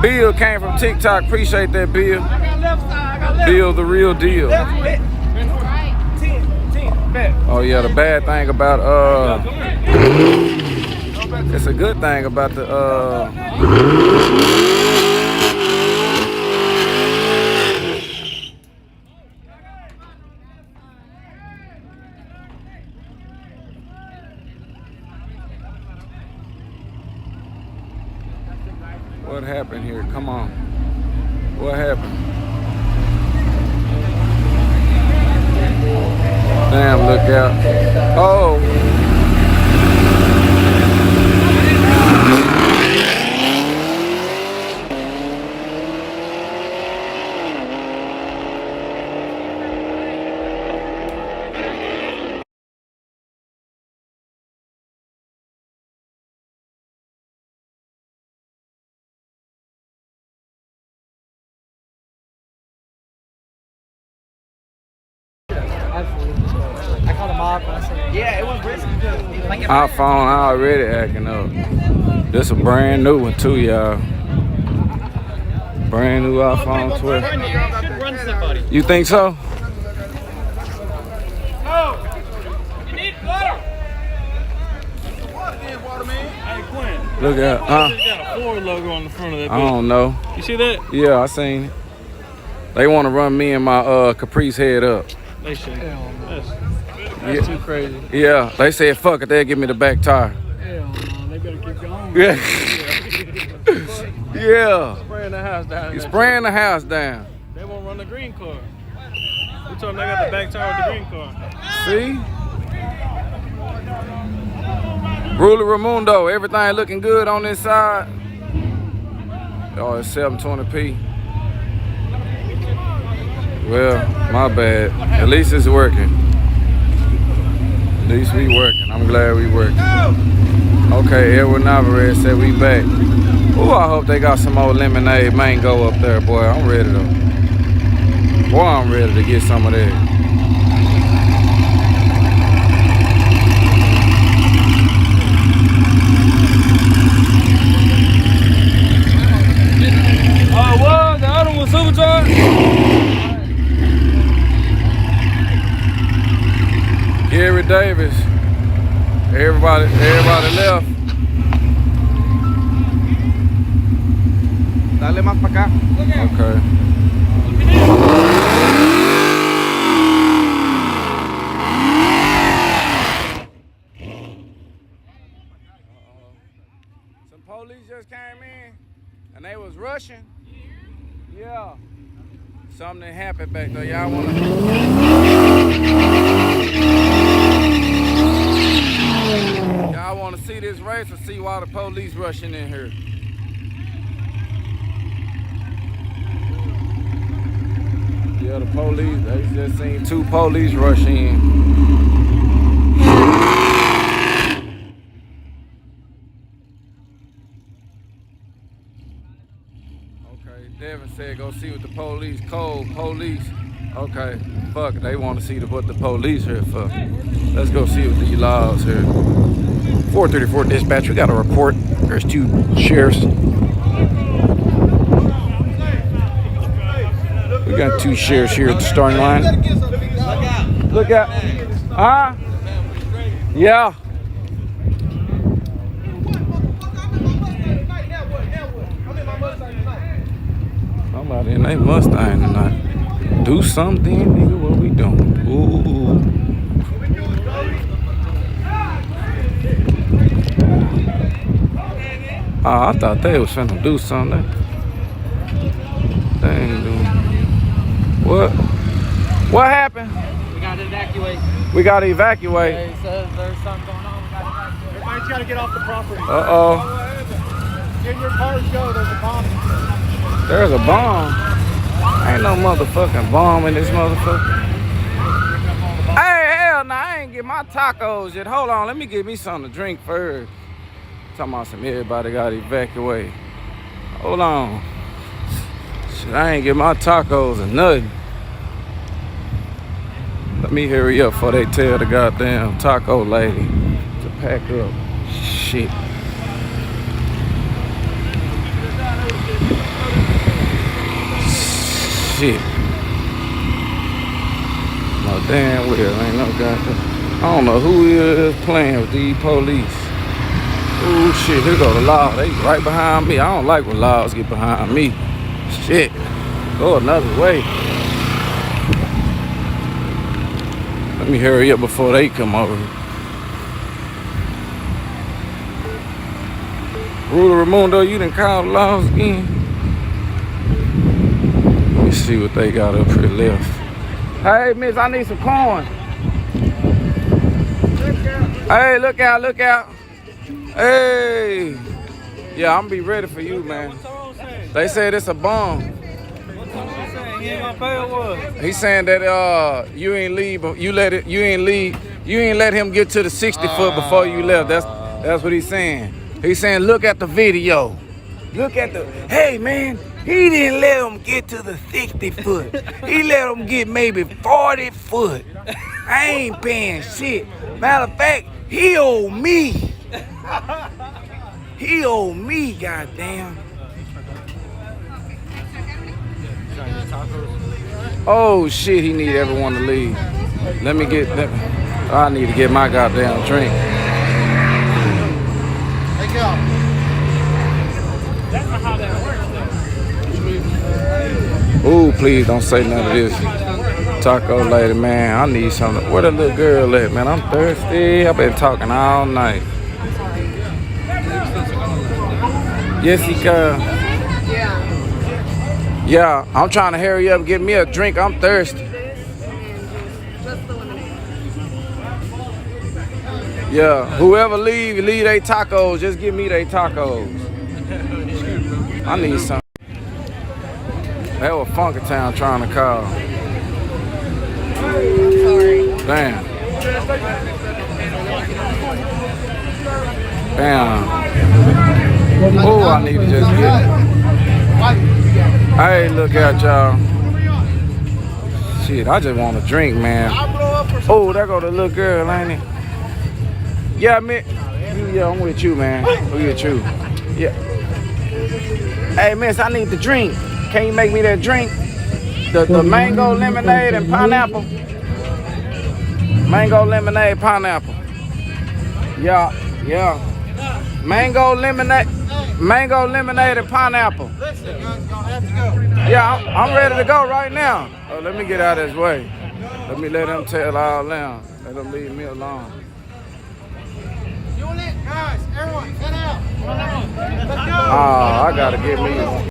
Bill came from TikTok. Appreciate that, Bill. Bill, the real deal. Oh yeah, the bad thing about it's a good thing about the what happened here? Come on. What happened? Damn, look out. Oh. I called him off and I said, yeah, it was risky. Our phone already acting up. This a brand new one too, y'all. Brand new iPhone 12. You think so? Oh, you need water. Water, man. Hey, Quinn. Look at, huh? It's got a Ford logo on the front of that. I don't know. You see that? Yeah, I seen it. They want to run me and my Caprice head up. They should. That's too crazy. Yeah, they said fuck it, they'll give me the back tire. Hell no, they better keep going. Yeah. Yeah. Spraying the house down. You're spraying the house down. They won't run the green car. We told them they got the back tire with the green car. See? Ruler Ramundo, everything looking good on this side. Oh, it's 720p. Well, my bad. At least it's working. At least we working. I'm glad we working. Okay, Edward Navarez said we back. Ooh, I hope they got some old lemonade mango up there, boy. I'm ready to. Boy, I'm ready to get some of that. Oh, what? The other one was supercharged? Gary Davis. Everybody left. Dale más para acá. Okay. Some police just came in and they was rushing. Yeah. Something happened back there. Y'all wanna see this race or see why the police rushing in here? Yeah, the police, they just seen 2 police rush in. Okay, Devin said go see what the police, police. Okay, fuck it, they want to see what the police here for. Let's go see what these laws here. 434 dispatch, we got a report. There's 2 sheriffs. We got 2 sheriffs here at the starting line. Look out. Huh? Yeah. Somebody in their Mustang tonight. Do something, nigga. What we doing? Ooh. Oh, I thought they was finna do something. They ain't doing. What? What happened? We gotta evacuate. We gotta evacuate. He says there's something going on. We gotta evacuate. Everybody's got to get off the property. Uh-oh. Get your cars go. There's a bomb. There's a bomb. Ain't no motherfucking bomb in this motherfucker. Hey, hell nah, I ain't get my tacos yet. Hold on, let me get me something to drink first. Talking about some everybody gotta evacuate. Hold on. Shit, I ain't get my tacos or nothing. Let me hurry up before they tell the goddamn taco lady to pack up. Shit. shit. No damn well, ain't no goddamn. I don't know who is playing with these police. Oh shit, here go the law. They right behind me. I don't like when laws get behind me. Shit. Go another way. Let me hurry up before they come over. Ruler Ramundo, you done called the laws again? Let me see what they got up here left. Hey, miss, I need some corn. Hey, look out, look out. Hey. Yeah, I'm gonna be ready for you, man. They said it's a bomb. He ain't gonna pay or what? He's saying that you ain't leave, you ain't let him get to the 60 foot before you left. That's what he's saying. He's saying look at the video. Look at the, hey man, he didn't let him get to the 60 foot. He let him get maybe 40 foot. I ain't paying shit. Matter of fact, he owe me. He owe me, goddamn. Oh shit, he need everyone to leave. I need to get my goddamn drink. Hey, go. Ooh, please don't say none of this. Taco lady, man, I need something. Where the little girl at, man? I'm thirsty. I've been talking all night. Jessica. Yeah, I'm trying to hurry up and get me a drink. I'm thirsty. Yeah, whoever leave they tacos. Just give me they tacos. I need some. That was Funky Town trying to call. Sorry. Damn. Damn. Oh, I need to just get it. Hey, look out, y'all. Shit, I just want a drink, man. Oh, there go the little girl, ain't it? Yeah, man. Yeah, I'm with you, man. I'm with you. Yeah. Hey, miss, I need the drink. Can you make me that drink? The mango lemonade and pineapple. Mango lemonade, pineapple. Yeah, yeah. Mango lemonade and pineapple. Listen, you're gonna have to go. Yeah, I'm ready to go right now. Oh, let me get out of his way. Let me let him tell all down. Let him leave me alone. You want it? Guys, everyone, head out. Let's go. Oh, I gotta get me